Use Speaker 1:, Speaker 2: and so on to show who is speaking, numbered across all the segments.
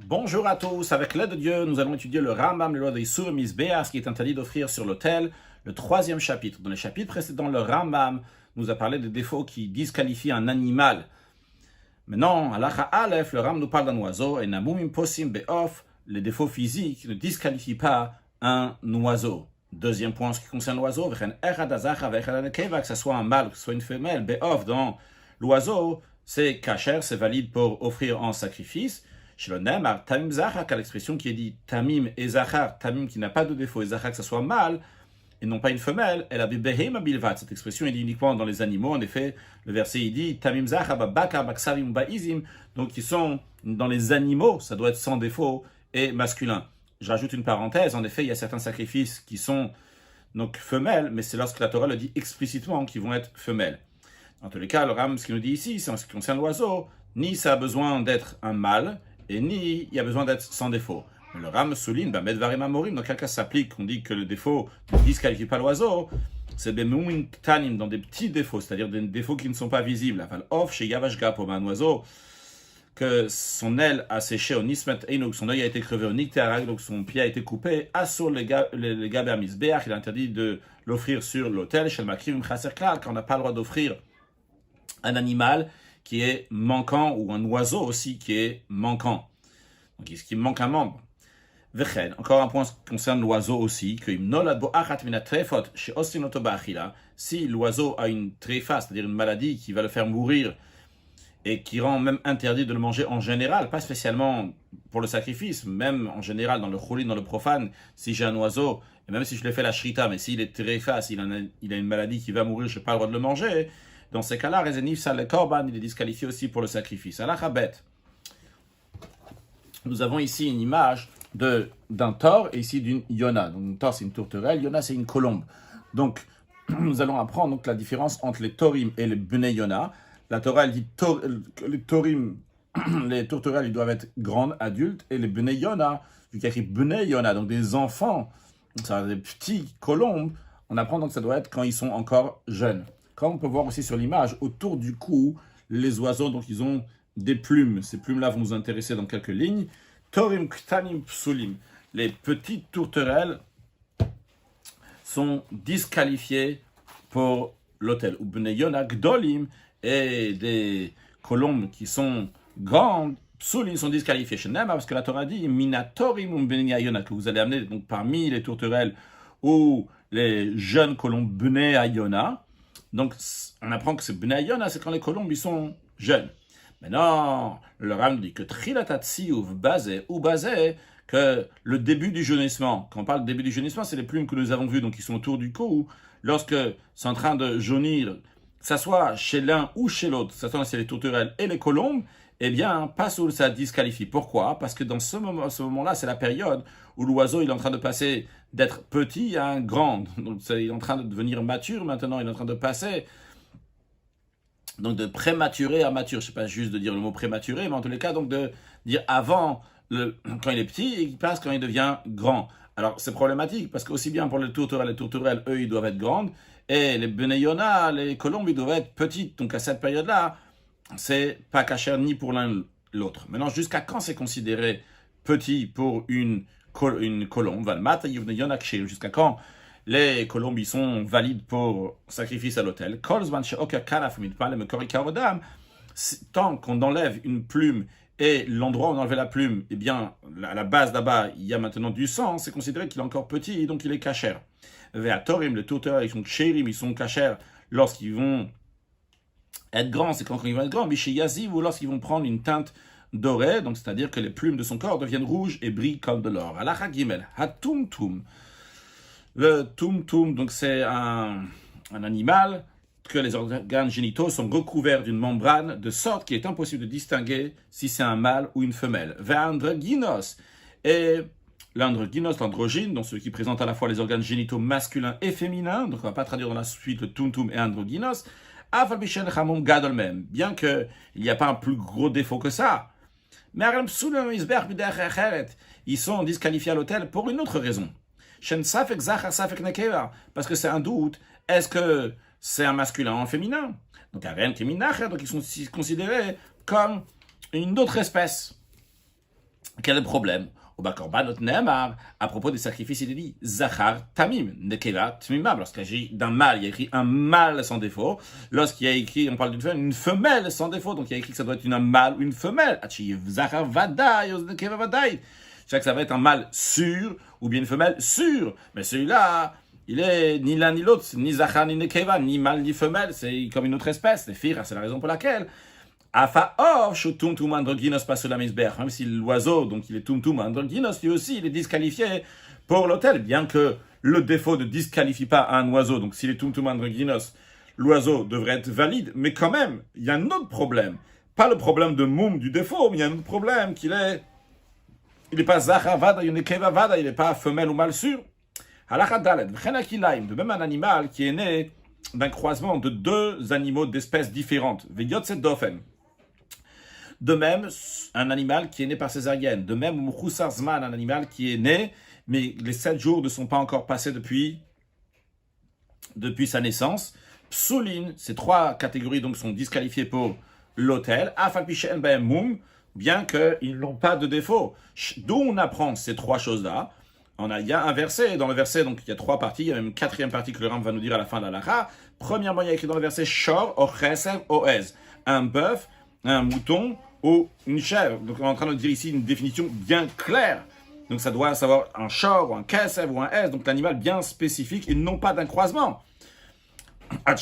Speaker 1: Bonjour à tous, avec l'aide de Dieu, nous allons étudier le Rambam, le loi des Sur Misbéas, qui est interdit d'offrir sur l'autel, le troisième chapitre. Dans les chapitres précédents, le Rambam nous a parlé des défauts qui disqualifient un animal. Maintenant, à l'Acha Aleph, le Rambam nous parle d'un oiseau, et Namumim Posim Be'of, les défauts physiques ne disqualifient pas un oiseau. Deuxième point, en ce qui concerne l'oiseau, que ce soit un mâle, que ce soit une femelle, Be'of, dans l'oiseau, c'est kasher, c'est valide pour offrir en sacrifice. Chez le Nemar, Tamim Zachar, car l'expression qui est dit Tamim et Zachar, Tamim qui n'a pas de défaut et Zachar que ce soit mâle et non pas une femelle, elle a Behema Bilvat. Cette expression est dit uniquement dans les animaux. En effet, le verset il dit Tamim Zachar, Bakar, Baksavim, Baizim. Donc ils sont dans les animaux, ça doit être sans défaut et masculin. Je rajoute une parenthèse, en effet, il y a certains sacrifices qui sont donc femelles, mais c'est lorsque la Torah le dit explicitement qu'ils vont être femelles. En tous les cas, le Ram, ce qu'il nous dit ici, c'est en ce qui concerne l'oiseau, ni ça a besoin d'être un mâle, et ni il y a besoin d'être sans défaut. Mais le Ram souligne, Medvarim Amorim, dans quel cas s'applique, on dit que le défaut ne disqualifie pas l'oiseau, c'est des Moumin Tanim, dans des petits défauts, c'est-à-dire des défauts qui ne sont pas visibles. Aval Off, chez Yavashga, pour un oiseau, que son aile a séché au Nismet Einok, son œil a été crevé au Niktearak, donc son pied a été coupé, Assur les Gaber Misbeach, il est interdit de l'offrir sur l'autel, chez le Makrim Chaser Klal, quand on n'a pas le droit d'offrir un animal qui est manquant, ou un oiseau aussi qui est manquant. Donc, est-ce qu'il manque un membre? Encore un point qui concerne l'oiseau aussi, que si l'oiseau a une tréfa, c'est-à-dire une maladie qui va le faire mourir, et qui rend même interdit de le manger en général, pas spécialement pour le sacrifice, même en général dans le choulin, dans le profane, si j'ai un oiseau, et même si je l'ai fait la shrita, mais s'il est tréfa, s'il a une maladie qui va mourir, je n'ai pas le droit de le manger. Dans ces cas-là, Rezenif Sal Korban, il est disqualifié aussi pour le sacrifice. À la Chabet, nous avons ici une image d'un tord et ici d'une yona. Donc, une tord, c'est une tourterelle, yona, c'est une colombe. Donc, nous allons apprendre donc, la différence entre les torim et les bnei yona. La Torah, elle dit les torim, les tourterelles, ils doivent être grandes, adultes, et les bnei yona, vu qu'il y a écrit bnei yona, donc des enfants, ça, des petits colombes, on apprend donc que ça doit être quand ils sont encore jeunes. Comme on peut voir aussi sur l'image, autour du cou, les oiseaux, donc ils ont des plumes. Ces plumes-là vont nous intéresser dans quelques lignes. Torim ktanim psulim. Les petites tourterelles sont disqualifiées pour l'autel. Ou bneyona gdolim, et des colombes qui sont grandes, psulim sont disqualifiées. Chez Nema, parce que la Torah dit, minatorim bneyona, que vous allez amener donc parmi les tourterelles ou les jeunes colombes bneyona. Donc, on apprend que c'est Bnei Yona, c'est quand les colombes, ils sont jeunes. Maintenant, le Ram dit que Trilatatsi ou basé, que le début du jaunissement, quand on parle de début du jaunissement, c'est les plumes que nous avons vues, donc qui sont autour du cou, lorsque c'est en train de jaunir, que ça soit chez l'un ou chez l'autre, que ça soit chez les tourterelles et les colombes, eh bien, pas sous ça disqualifie. Pourquoi? Parce que dans ce moment-là, c'est la période où l'oiseau il est en train de passer d'être petit à un grand. Donc, il est en train de devenir mature maintenant, il est en train de passer donc de prématuré à mature. Je ne sais pas juste de dire le mot prématuré, mais en tous les cas, donc de dire avant, quand il est petit, et il passe quand il devient grand. Alors, c'est problématique, parce qu'aussi bien pour les tourterelles, eux, ils doivent être grandes, et les beneyona, les colombes, ils doivent être petites. Donc, à cette période-là, c'est pas kasher ni pour l'un l'autre. Maintenant, jusqu'à quand c'est considéré petit pour une colombe? Jusqu'à quand les colombes ils sont valides pour sacrifice à l'autel? Tant qu'on enlève une plume et l'endroit où on enlève la plume, eh bien, à la base là-bas, il y a maintenant du sang, c'est considéré qu'il est encore petit et donc il est kasher. Ve'atorim, les tourterelles, ils sont ksherim, ils sont kasher lorsqu'ils vont être grands, c'est quand ils vont être grands, mais chez Yaziv, ou lorsqu'ils vont prendre une teinte dorée, donc c'est-à-dire que les plumes de son corps deviennent rouges et brillent comme de l'or. Alacha Gimel, Hatumtum. Le tumtum, donc c'est un animal que les organes génitaux sont recouverts d'une membrane de sorte qu'il est impossible de distinguer si c'est un mâle ou une femelle. Ve'androgynos. Et l'androgynos, l'androgyne, donc celui qui présente à la fois les organes génitaux masculins et féminins, donc on ne va pas traduire dans la suite le tumtum et androgynos, bien qu'il n'y a pas un plus gros défaut que ça. Mais ils sont disqualifiés à l'autel pour une autre raison. Parce que c'est un doute, est-ce que c'est un masculin ou un féminin? Donc ils sont considérés comme une autre espèce. Quel est le problème? Au Bakorbanot Nehemar, à propos des sacrifices, il est dit Zachar Tamim, Nekeva Tmimam. Lorsqu'il s'agit d'un mâle, il y a écrit un mâle sans défaut. Lorsqu'il y a écrit, on parle d'une femelle sans défaut, donc il y a écrit que ça doit être un mâle ou une femelle. Zachar Vadai, Nekeva Vadai. C'est-à-dire que ça va être un mâle sûr ou bien une femelle sûre. Mais celui-là, il est ni l'un ni l'autre, ni Zachar ni Nekeva, ni mâle ni femelle, c'est comme une autre espèce. Les filles, c'est la raison pour laquelle. Même si l'oiseau, donc il est tumtum androgynos, lui aussi, il est disqualifié pour l'autel, bien que le défaut ne disqualifie pas un oiseau. Donc s'il est tumtum androgynos, l'oiseau devrait être valide, mais quand même, il y a un autre problème. Pas le problème de moum du défaut, mais il y a un autre problème qu'il est. Il n'est pas zachar vada, il n'est keva vada, il n'est pas femelle ou mâle sûr. De même un animal qui est né d'un croisement de deux animaux d'espèces différentes. De même, un animal qui est né par césarienne. De même, un animal qui est né, mais les 7 jours ne sont pas encore passés depuis sa naissance. Psoulin, ces 3 catégories donc sont disqualifiées pour l'autel. Bien qu'ils n'ont pas de défaut. D'où on apprend ces 3 choses-là. Il y a un verset, dans le verset, donc il y a 3 parties, il y a même une 4e partie que le Ram va nous dire à la fin de la Lacha. Premièrement, il y a écrit dans le verset Shor, Ochesev, Oez. Un bœuf, un mouton ou une chèvre. Donc on est en train de dire ici une définition bien claire. Donc ça doit savoir un Shor, ou un Kesev, ou un Ez, donc l'animal bien spécifique et non pas d'un croisement. Donc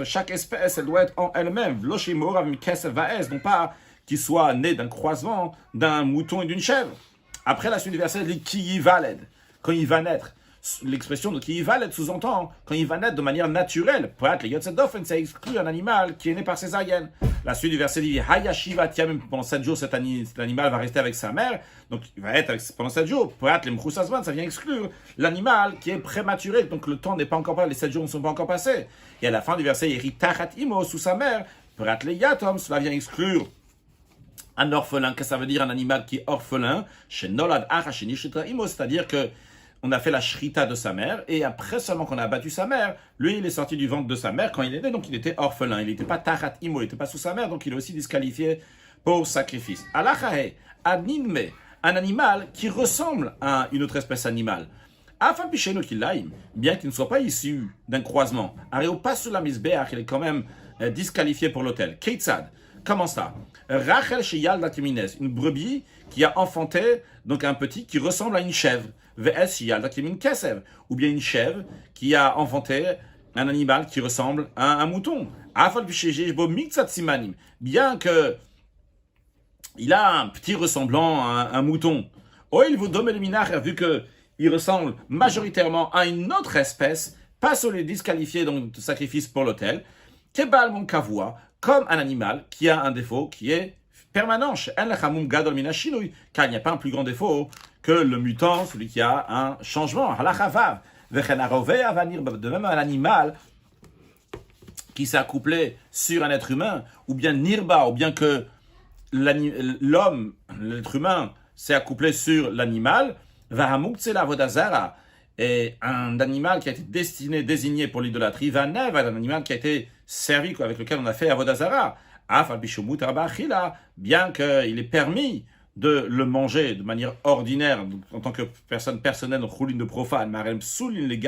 Speaker 1: chaque espèce, elle doit être en elle-même. Non pas qu'il soit né d'un croisement d'un mouton et d'une chèvre. Après la suite du verset, il dit Ki Valed, quand il va naître. L'expression de Ki Valed sous-entend quand il va naître de manière naturelle. Pour être les Yotzet Dofen, ça exclut un animal qui est né par césarienne. La suite du verset dit Hayashiva Tiamim, pendant 7 jours, cet animal va rester avec sa mère. Donc il va être pendant 7 jours. Pour être les Mchusazman, ça vient exclure l'animal qui est prématuré. Donc le temps n'est pas encore passé, les 7 jours ne sont pas encore passés. Et à la fin du verset, il dit Tachat Imo, sous sa mère. Pour être les Yatom, cela vient exclure un orphelin. Qu'est-ce que ça veut dire un animal qui est orphelin? Chez Nolad Achashini Shitra Imo, c'est-à-dire que on a fait la shrita de sa mère, et après seulement qu'on a abattu sa mère, lui il est sorti du ventre de sa mère quand il est né, donc il était orphelin, il n'était pas tachat imo, il n'était pas sous sa mère, donc il est aussi disqualifié pour sacrifice. Alachahe, adninme, un animal qui ressemble à une autre espèce animale. Afampicheno kilaim, bien qu'il ne soit pas issu d'un croisement, Areo pas sous la misbeach, il est quand même disqualifié pour l'autel. Keitzad, comment ça? Rachel sheyal datimines, une brebis qui a enfanté donc un petit qui ressemble à une chèvre. Ou bien une chèvre qui a enfanté un animal qui ressemble à un mouton. Bien que il a un petit ressemblant à un mouton. Vu qu'il ressemble majoritairement à une autre espèce, pas sur les disqualifiés donc de sacrifice pour l'autel, comme un animal qui a un défaut qui est permanent. Car il n'y a pas un plus grand défaut que le mutant, celui qui a un changement. De même, un animal qui s'est accouplé sur un être humain, ou bien nirba, ou bien que l'homme, l'être humain, s'est accouplé sur l'animal, et un animal qui a été désigné pour l'idolâtrie, un animal qui a été servi, avec lequel on a fait avodazara, bien qu'il est permis de le manger de manière ordinaire, en tant que personne personnelle, de profane, les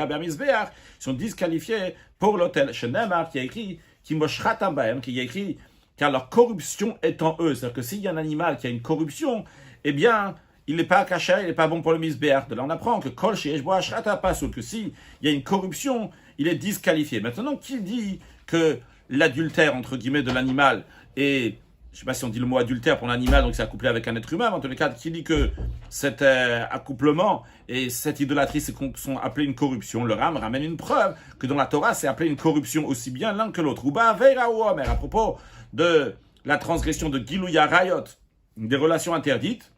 Speaker 1: sont disqualifiés pour l'autel. Shenemar qui a écrit, qui a écrit, car leur corruption est en eux. C'est-à-dire que s'il y a un animal qui a une corruption, eh bien, il n'est pas caché, il n'est pas bon pour le misbéach. De là, on apprend que kol sheyeshbo ashrata pasul, que s'il y a une corruption, il est disqualifié. Maintenant, qui dit que l'adultère, entre guillemets, de l'animal est, je ne sais pas si on dit le mot adultère pour l'animal, donc c'est accouplé avec un être humain, mais en tous les cas, qui dit que cet accouplement et cette idolâtrie sont appelés une corruption? Le Ram ramène une preuve que dans la Torah, c'est appelé une corruption aussi bien l'un que l'autre. Uba veira ou omer, à propos de la transgression de Gilouya Rayot, des relations interdites.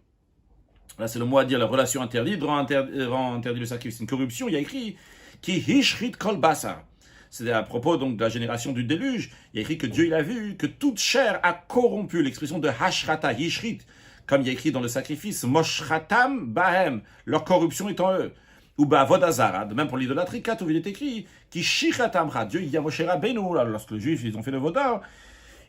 Speaker 1: Là, c'est le mot à dire, la relation interdite rend interdit le sacrifice. Une corruption, il y a écrit qui hishrit kol basar. C'est à propos donc de la génération du déluge. Il y a écrit que Dieu il a vu que toute chair a corrompu. L'expression de hashrata, hishrit, comme il y a écrit dans le sacrifice, moshratam bahem, leur corruption est en eux. Ou vodazara, de même pour l'idolâtrie, où il est écrit, qui shichatamra, Dieu il y a Moshe Rabbeinu, lorsque les Juifs ils ont fait le vaudor,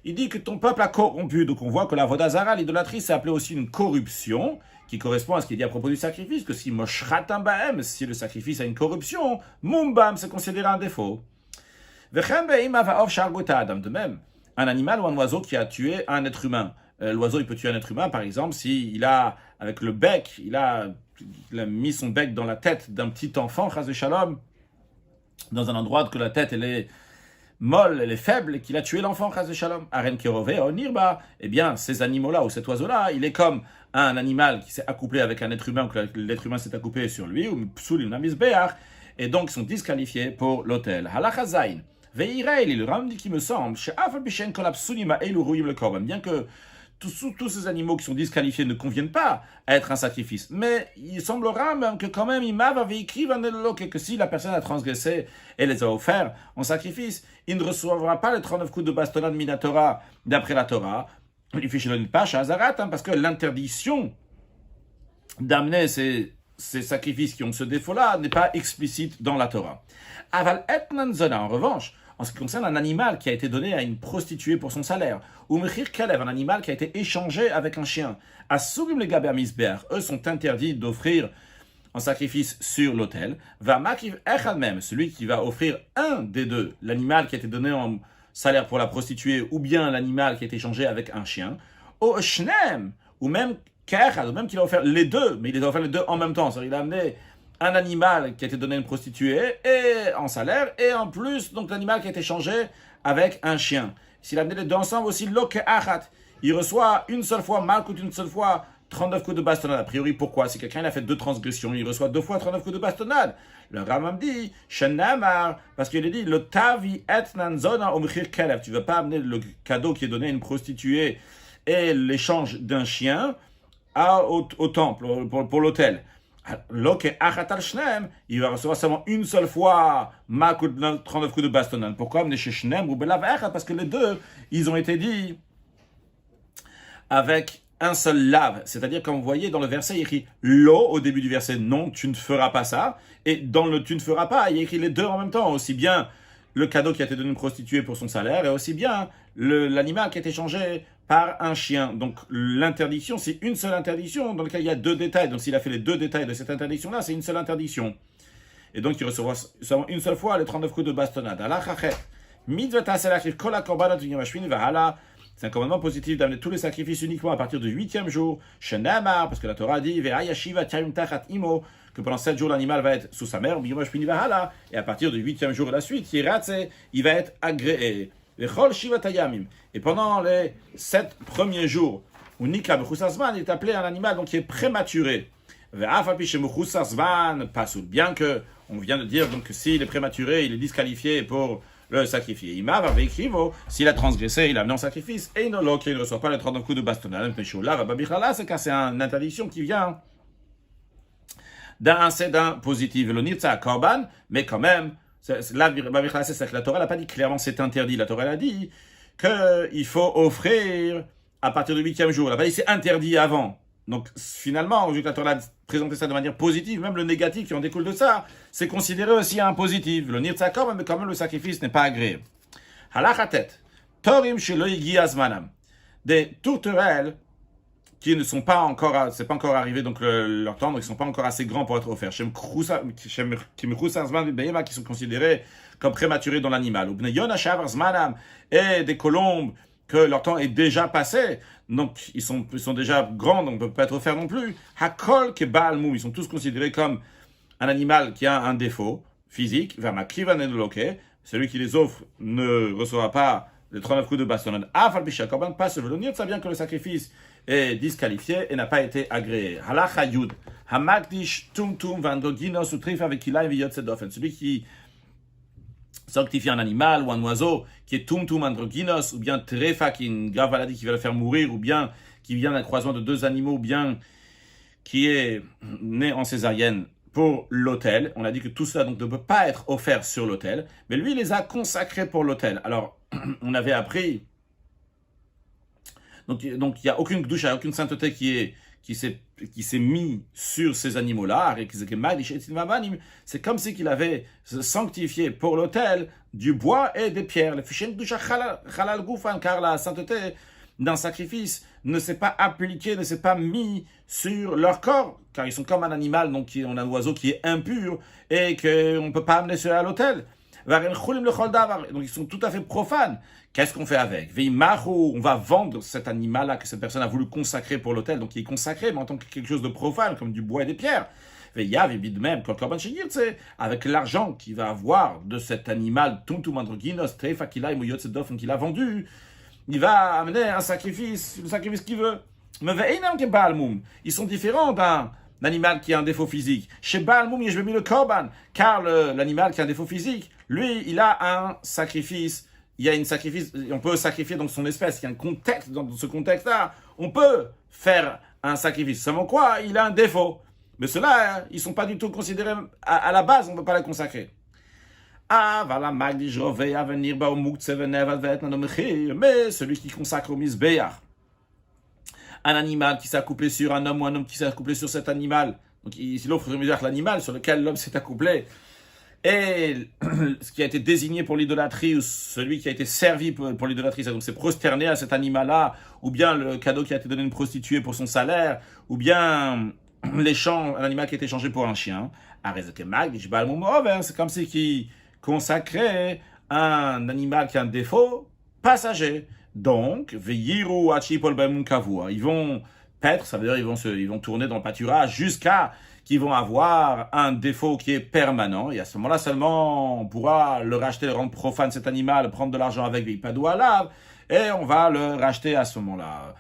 Speaker 1: il dit que ton peuple a corrompu. Donc on voit que la Avodah Zara, l'idolâtrie, c'est appelé aussi une corruption, qui correspond à ce qu'il dit à propos du sacrifice, que si moshratam baem, si le sacrifice a une corruption, mumbam, c'est considéré un défaut. De même, un animal ou un oiseau qui a tué un être humain. L'oiseau, il peut tuer un être humain, par exemple, s'il a, avec le bec, il a mis son bec dans la tête d'un petit enfant, chas de shalom, dans un endroit que la tête, elle est molle, elle est faible, et qu'il a tué l'enfant, chas de shalom. Aren kerové, onirba, eh bien, ces animaux-là, ou cet oiseau-là, il est comme un animal qui s'est accouplé avec un être humain, ou que l'être humain s'est accouplé sur lui, ou psul namisbeach, et donc ils sont disqualifiés pour l'autel. Halacha zayin. Ve'ireil, le Ram dit qu'il me semble, bien que tous ces animaux qui sont disqualifiés ne conviennent pas à être un sacrifice. Mais il semblera même que quand même, que si la personne a transgressé et les a offerts en sacrifice, il ne recevra pas les 39 coups de bastonnade minatora d'après la Torah. Il fiche le pas parce que l'interdiction d'amener ces sacrifices qui ont ce défaut-là n'est pas explicite dans la Torah. Aval etnan zona, en revanche, en ce qui concerne un animal qui a été donné à une prostituée pour son salaire, ou mechir kelev, un animal qui a été échangé avec un chien, asugim le gaber misber, eux sont interdits d'offrir en sacrifice sur l'autel. Va makiv echad même, celui qui va offrir un des deux, l'animal qui a été donné en salaire pour la prostituée, ou bien l'animal qui a été échangé avec un chien, ou shnem, ou même kechad, ou même qu'il a offert les deux, mais il les a offert les deux en même temps, c'est-à-dire il a amené un animal qui a été donné à une prostituée et en salaire, et en plus, donc l'animal qui a été échangé avec un chien. S'il a amené les deux ensemble aussi, il reçoit une seule fois, malkout une seule fois, 39 coups de bastonnade. A priori, pourquoi? Si quelqu'un a fait 2 transgressions, il reçoit 2 fois 39 coups de bastonnade. Le Rambam dit, Shenamar, parce qu'il est dit, le tavi etnan zona omchir kelev. Tu ne veux pas amener le cadeau qui est donné à une prostituée et l'échange d'un chien au temple, pour l'autel. Il va recevoir seulement une seule fois 39 coups de bastonnade. Pourquoi? Parce que les deux, ils ont été dits avec un seul lave. C'est-à-dire, comme vous voyez dans le verset, il y a écrit l'eau au début du verset, non, tu ne feras pas ça. Et dans le tu ne feras pas, il y a écrit les deux en même temps. Aussi bien le cadeau qui a été donné à une prostituée pour son salaire, et aussi bien l'animal qui a été échangé par un chien. Donc l'interdiction, c'est une seule interdiction dans laquelle il y a 2 détails. Donc s'il a fait les 2 détails de cette interdiction-là, c'est une seule interdiction. Et donc il recevra seulement une seule fois les 39 coups de bastonnade. C'est un commandement positif d'amener tous les sacrifices uniquement à partir du 8e jour. Shenamar, parce que la Torah dit que pendant 7 jours l'animal va être sous sa mère, et à partir du 8e jour et la suite, il va être agréé. Et pendant les 7 premiers jours, où Nika Mechusasvan est appelé un animal donc qui est prématuré. Bien que, on vient de dire donc, que s'il est prématuré, il est disqualifié pour le sacrifier. S'il a transgressé, il a amené en sacrifice, et il ne reçoit pas les 39 coups de bastonnade. C'est car c'est une interdiction qui vient d'un incident positif. Le nirtza korban, mais quand même, c'est que la Torah n'a pas dit clairement c'est interdit. La Torah a dit qu'il faut offrir à partir du 8e jour. Elle n'a pas dit c'est interdit avant. Donc finalement, vu que la Torah a présenté ça de manière positive, même le négatif qui en découle de ça, c'est considéré aussi un positif. Le nirtza korban, mais quand même le sacrifice n'est pas agréé. Halachatet, torim shelo igi azmanam. Des tourterelles qui ne sont pas encore, c'est pas encore arrivé donc leur temps, donc ils sont pas encore assez grands pour être offerts. Qui sont considérés comme prématurés dans l'animal. Et des colombes que leur temps est déjà passé, donc ils sont déjà grands, donc ne peuvent pas être offerts non plus. Hakol ke baal moum, ils sont tous considérés comme un animal qui a un défaut physique. Celui qui les offre ne recevra pas les 39 coups de bastonnade. Pas se venir, ça vient que le sacrifice est disqualifié et n'a pas été agréé. Halacha Yud. Hamakdish tumtum vandroginos utrif avec ilay viyotzedofen. Celui qui sanctifie un animal ou un oiseau qui est tumtum androgynos, ou bien trefa, qui est une grave maladie qui va le faire mourir, ou bien qui vient d'un croisement de 2 animaux, ou bien qui est né en césarienne pour l'autel. On a dit que tout cela donc, ne peut pas être offert sur l'autel, mais lui, il les a consacrés pour l'autel. Alors, on avait appris, donc il n'y a aucune douche, aucune sainteté qui s'est mis sur ces animaux-là. C'est comme si qu'il avait sanctifié pour l'autel du bois et des pierres. Car la sainteté d'un sacrifice ne s'est pas appliquée, ne s'est pas mis sur leur corps, car ils sont comme un animal, donc on a un oiseau qui est impur et qu'on ne peut pas amener à l'autel. Donc ils sont tout à fait profanes. Qu'est-ce qu'on fait avec? On va vendre cet animal-là que cette personne a voulu consacrer pour l'autel, donc il est consacré, mais en tant que quelque chose de profane, comme du bois et des pierres. Même, avec l'argent qu'il va avoir de cet animal, qu'il a vendu, il va amener un sacrifice, le sacrifice qu'il veut. Ils sont différents d'un animal qui a un défaut physique. Chez Baal Moum, je vais mettre le korban, car l'animal qui a un défaut physique, lui, il a un sacrifice. Il y a une sacrifice, on peut sacrifier dans son espèce. Il y a un contexte, dans ce contexte-là, on peut faire un sacrifice. Seulement quoi? Il a un défaut. Mais ceux-là, ils ne sont pas du tout considérés, à la base, on ne peut pas les consacrer. Mais celui qui consacre au misbéach, un animal qui s'est accouplé sur un homme ou un homme qui s'est accouplé sur cet animal, donc il offre l'animal sur lequel l'homme s'est accouplé, et ce qui a été désigné pour l'idolâtrie, ou celui qui a été servi pour l'idolâtrie, donc c'est prosterné à cet animal-là, ou bien le cadeau qui a été donné à une prostituée pour son salaire, ou bien un animal qui a été échangé pour un chien. C'est comme si qui consacrait un animal qui a un défaut passager. Donc, ils vont paître, ça veut dire ils vont tourner dans le pâturage jusqu'à qu'ils vont avoir un défaut qui est permanent. Et à ce moment-là seulement, on pourra le racheter, le rendre profane cet animal, prendre de l'argent avec des padoux à lave, et on va le racheter à ce moment-là.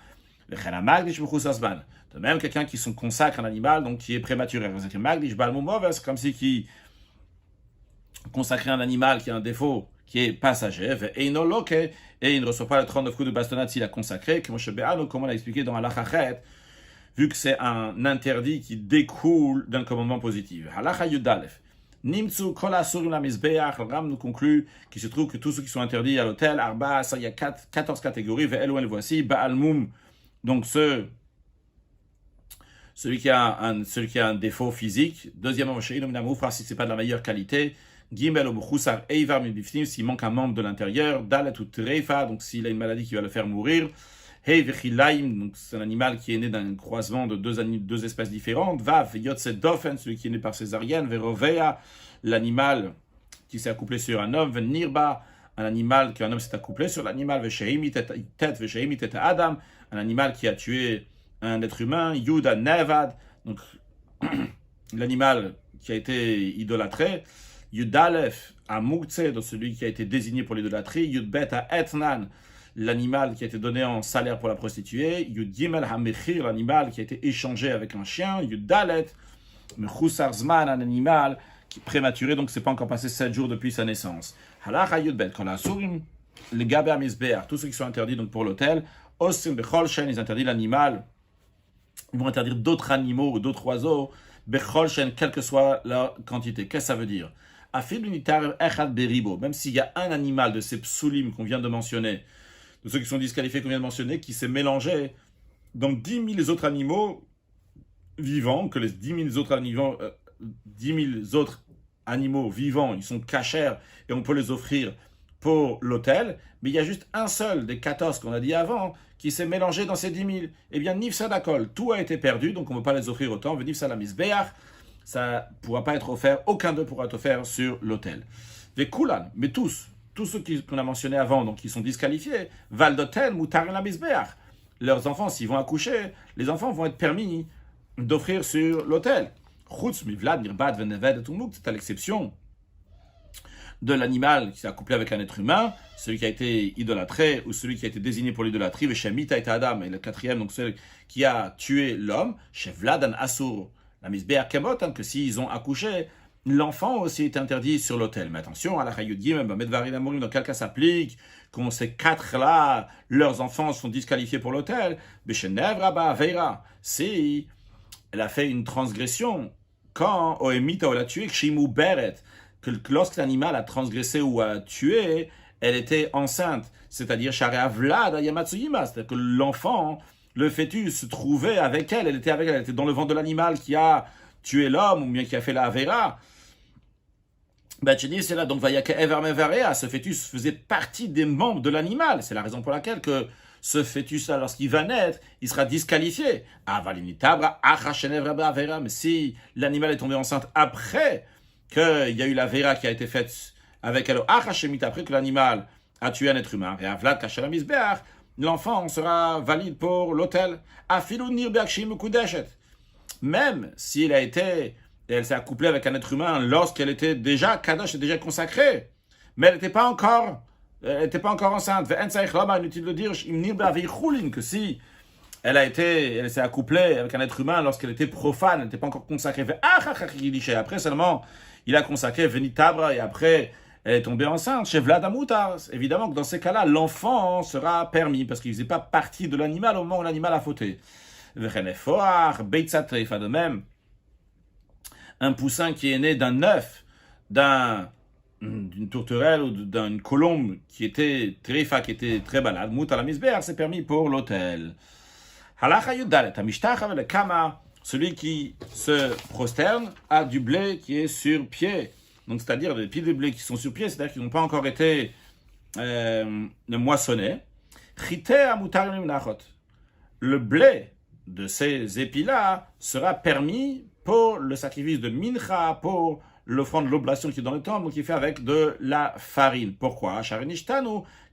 Speaker 1: De même, quelqu'un qui consacre un animal, donc qui est prématuré. C'est comme si qui consacrait un animal qui a un défaut qui est passager, et il ne reçoit pas les 39 coups de bastonnade s'il a consacré, comme on l'a expliqué dans Halakha, vu que c'est un interdit qui découle d'un commandement positif. Halakha Yudalef. Nimtsu kol asurim la mizbeach, le Ram nous conclut qu'il se trouve que tous ceux qui sont interdits à l'hôtel, Arba, ça il y a 14 catégories, ve'elouen voici, Baal Moum, donc celui qui a un défaut physique. Deuxièmement, si c'est pas de la meilleure qualité. Gimel ou Khusar Eivar Mibifnim, s'il manque un membre de l'intérieur. Dalet ou Treifa, donc s'il a une maladie qui va le faire mourir. Hey Vechilaim, donc c'est un animal qui est né d'un croisement de deux espèces différentes. Vav Yotse Dofen, celui qui est né par césarienne. Verovea, l'animal qui s'est accouplé sur un homme. Venirba, un animal qu'un homme s'est accouplé sur l'animal. Vesheimit et Adam, un animal qui a tué un être humain. Yuda Nevad, donc l'animal qui a été idolâtré. Yudalef à Moukse, donc celui qui a été désigné pour l'idolâtrie. Yudbet à Etnan, l'animal qui a été donné en salaire pour la prostituée. Yudgimel à Mechir, l'animal qui a été échangé avec un chien. Yudalet, Mechusar Zman, un animal qui est prématuré, donc c'est pas encore passé 7 jours depuis sa naissance. Halacha Yudbet, quand la sourim, les Gaber Misbeach, tous ceux qui sont interdits donc pour l'autel. Osim Becholchen, ils interdisent l'animal. Ils vont interdire d'autres animaux ou d'autres oiseaux. Becholchen, quelle que soit leur quantité. Qu'est-ce que ça veut dire? Même s'il y a un animal de ces psulim qu'on vient de mentionner, de ceux qui sont disqualifiés qu'on vient de mentionner, qui s'est mélangé dans 10 000 autres animaux vivants, que les 10 000 autres animaux vivants, ils sont cachers et on peut les offrir pour l'autel, mais il y a juste un seul des 14 qu'on a dit avant qui s'est mélangé dans ces 10 000. Eh bien, Nifsa Dakol, tout a été perdu, donc on ne peut pas les offrir autant. Nifsa la Misbeach, ça ne pourra pas être offert, aucun d'eux pourra être offert sur l'autel. Les Kulan, mais tous ceux qu'on a mentionnés avant, donc qui sont disqualifiés, Valdoten, Moutar la Misbeach, leurs enfants, s'ils vont accoucher, les enfants vont être permis d'offrir sur l'autel. Chutz, Mivlad, Mirbad, Veneved, Tumuk, c'est à l'exception de l'animal qui s'est accouplé avec un être humain, celui qui a été idolâtré ou celui qui a été désigné pour l'idolâtrie, Veshemita et Adam, et le quatrième, donc celui qui a tué l'homme, Shevladan Asur, la misbéach kemot, que s'ils ont accouché, l'enfant aussi est interdit sur l'autel. Mais attention, à la Chayut Gimel, dans quel cas s'applique, quand ces 4-là, leurs enfants sont disqualifiés pour l'autel, Beshenev Rabba Veira, si elle a fait une transgression, quand Oemita l'a tué, Kshimu Beret, que lorsque l'animal a transgressé ou a tué, elle était enceinte, c'est-à-dire Sharea Vlad Yamatsuyima, c'est-à-dire que l'enfant, le fœtus se trouvait avec elle, elle était dans le ventre de l'animal qui a tué l'homme ou bien qui a fait la Avera. Bachini, c'est là, donc Vayaka Evermevarea, ce fœtus faisait partie des membres de l'animal. C'est la raison pour laquelle que ce fœtus-là, lorsqu'il va naître, il sera disqualifié. Mais si l'animal est tombé enceinte après qu'il y a eu la vera qui a été faite avec elle, après que l'animal a tué un être humain, l'enfant sera valide pour l'autel. Même s'il a été, elle s'est accouplée avec un être humain lorsqu'elle était déjà kadosh, déjà consacrée, mais elle n'était pas encore enceinte. Inutile de dire que si elle s'est accouplée avec un être humain lorsqu'elle était profane, elle n'était pas encore consacrée. Après seulement, il a consacré Venitabra et après, elle est tombée enceinte chez Vladamutar. Évidemment que dans ces cas-là, l'enfant sera permis parce qu'il ne faisait pas partie de l'animal au moment où l'animal a fauté. De même, un poussin qui est né d'un œuf, d'une tourterelle ou d'une colombe qui était tréfa, qui était très malade, mout à la misbéar, c'est permis pour l'autel. Halacha yudalet, amishtacha le kama, celui qui se prosterne a du blé qui est sur pied. Donc, c'est-à-dire des pieds de blé qui sont sur pied, c'est-à-dire qu'ils n'ont pas encore été moissonnés. Chite amutar limnachot. Le blé de ces épis-là sera permis pour le sacrifice de mincha, pour l'offrande de l'oblation qui est dans le temple, qui est fait avec de la farine. Pourquoi?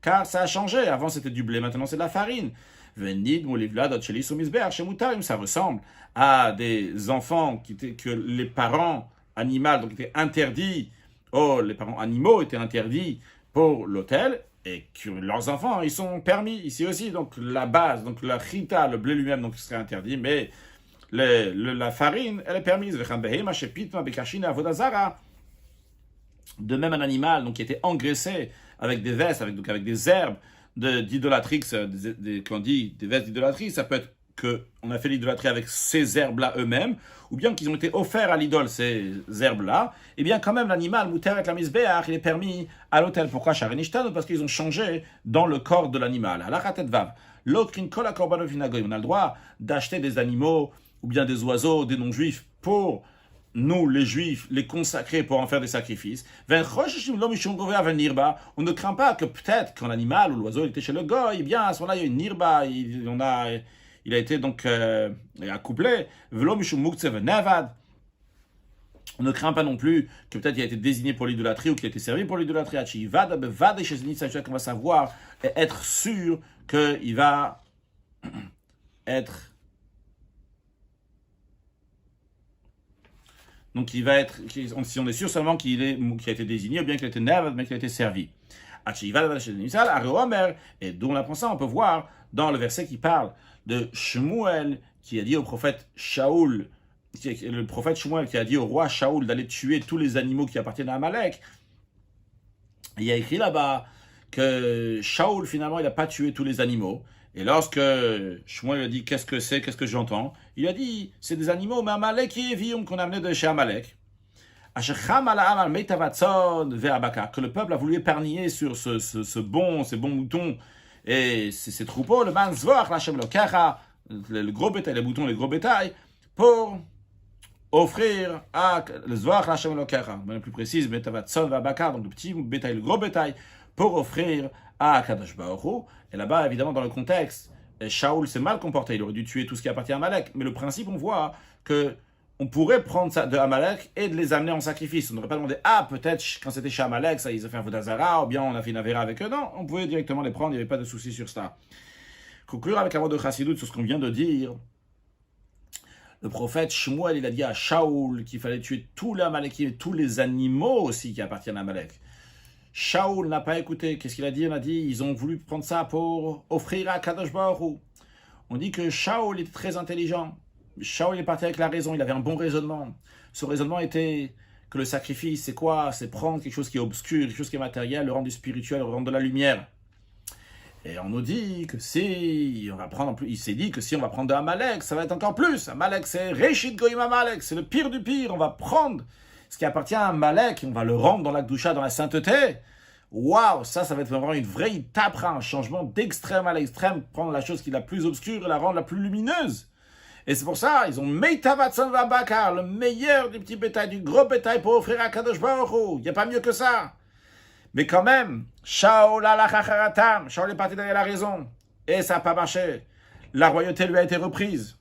Speaker 1: Car ça a changé. Avant, c'était du blé, maintenant, c'est de la farine. Ça ressemble à des enfants que les parents animaux donc étaient interdits, les parents animaux étaient interdits pour l'autel, et que leurs enfants, ils sont permis ici aussi. Donc la base, donc la chita, le blé lui-même, donc serait interdit, mais la farine, elle est permise. De même un animal donc, qui était engraissé avec des vestes, avec des herbes d'idolâtrie, quand on dit des vestes d'idolâtrie, ça peut être qu'on a fait l'idolâtrie avec ces herbes-là eux-mêmes, ou bien qu'ils ont été offerts à l'idole, ces herbes-là, et bien quand même l'animal, mouter et la misbéach, il est permis à l'autel. Pourquoi Sharenishtano? Parce qu'ils ont changé dans le corps de l'animal. On a le droit d'acheter des animaux, ou bien des oiseaux, des non-juifs, pour nous, les juifs, les consacrer pour en faire des sacrifices. On ne craint pas que peut-être quand l'animal ou l'oiseau était chez le goy, eh bien à ce moment-là, il y a une nirba, il a été donc accouplé. On ne craint pas non plus que peut-être il a été désigné pour l'idolâtrie ou qu'il a été servi pour l'idolâtrie. On va savoir et être sûr qu'il va être. Donc il va être, si on est sûr seulement qu'il a été désigné, ou bien qu'il a été nevad, mais qu'il a été servi. Et d'où on apprend ça, on peut voir dans le verset qui parle de Shmuel, qui a dit au prophète Shaoul, le prophète Shmuel qui a dit au roi Shaoul d'aller tuer tous les animaux qui appartiennent à Amalek. Il y a écrit là-bas que Shaoul, finalement, il n'a pas tué tous les animaux. Et lorsque Shmuel lui a dit qu'est-ce que j'entends, il a dit c'est des animaux, mais Amalek et Evium qu'on a amené de chez Amalek. Que le peuple a voulu épargner sur ces bons moutons et ces troupeaux, le gros bétail, les moutons, les gros bétail, pour offrir à le Zvoach Hashem Elokecha, plus précise, Metavatson Vabakar, donc le petit bétail, le gros bétail, pour offrir à Kadosh Baruch Hu. Et là-bas, évidemment, dans le contexte, Shaoul s'est mal comporté, il aurait dû tuer tout ce qui appartient à Amalek. Mais le principe, on voit que on pourrait prendre ça de Amalek et de les amener en sacrifice. On n'aurait pas demandé, peut-être quand c'était chez Amalek, ça, ils ont fait un Vodazara, ou bien on a fait une Avera avec eux. Non, on pouvait directement les prendre, il n'y avait pas de souci sur ça. Conclure avec la mot de Chassidut sur ce qu'on vient de dire. Le prophète Shmuel, il a dit à Shaoul qu'il fallait tuer tous les Amalekim et tous les animaux aussi qui appartiennent à Amalek. Shaoul n'a pas écouté. Qu'est-ce qu'il a dit? On a dit, ils ont voulu prendre ça pour offrir à Kadosh Baruch Hu. On dit que Shaoul était très intelligent. Shaoul est parti avec la raison, il avait un bon raisonnement. Son raisonnement était que le sacrifice, c'est quoi? C'est prendre quelque chose qui est obscur, quelque chose qui est matériel, le rendre du spirituel, le rendre de la lumière. Et on nous dit que si on va prendre, il s'est dit que si on va prendre de Amalek, ça va être encore plus. Amalek, c'est Reshit Goyim Amalek, c'est le pire du pire. On va prendre ce qui appartient à Amalek et on va le rendre dans la Gdusha, dans la sainteté. Waouh, ça va être vraiment une vraie étape, un changement d'extrême à l'extrême, prendre la chose qui est la plus obscure et la rendre la plus lumineuse. Et c'est pour ça, ils ont Meitavatson Vabakar, le meilleur du petit bétail, du gros bétail pour offrir à Kadosh Baruch Hu. Il n'y a pas mieux que ça. Mais quand même, Shaol alachacharatam, Shaol est parti derrière la raison. Et ça n'a pas marché. La royauté lui a été reprise.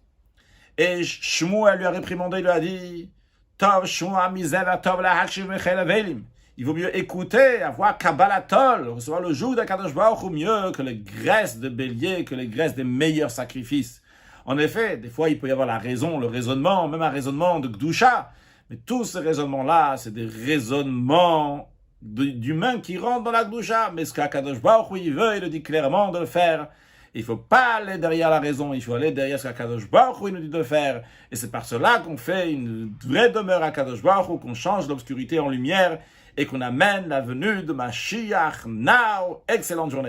Speaker 1: Et Shmuel lui a réprimandé, il lui a dit, Tov Shmuel mizel tov la hakshiv mechel avelim. Il vaut mieux écouter, avoir Kabbalatol, recevoir le joug d'Akadosh Baruch Hu mieux que les graisses de bélier, que les graisses des meilleurs sacrifices. En effet, des fois, il peut y avoir la raison, le raisonnement, même un raisonnement de Gdusha. Mais tous ces raisonnements-là, c'est des raisonnements d'humains qui rentrent dans la Gdusha. Mais ce qu'Akadosh Baruch Hu, il veut, il le dit clairement de le faire. Il ne faut pas aller derrière la raison, il faut aller derrière ce qu'Akadosh Baruch Hu il nous dit de faire. Et c'est par cela qu'on fait une vraie demeure à Akadosh Baruch Hu, qu'on change l'obscurité en lumière et qu'on amène la venue de Mashiach now. Excellente journée.